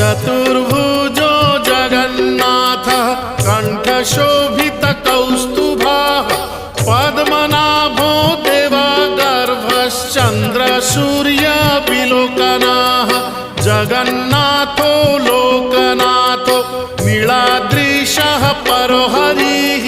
चतुर्भुजो जगन्नाथः कण्ठशोभितकौस्तुभः पद्मनाभो देवगर्भश्चन्द्रसूर्यविलोकनः जगन्नाथो लोकनाथो नीलाद्रीशः परो हरिः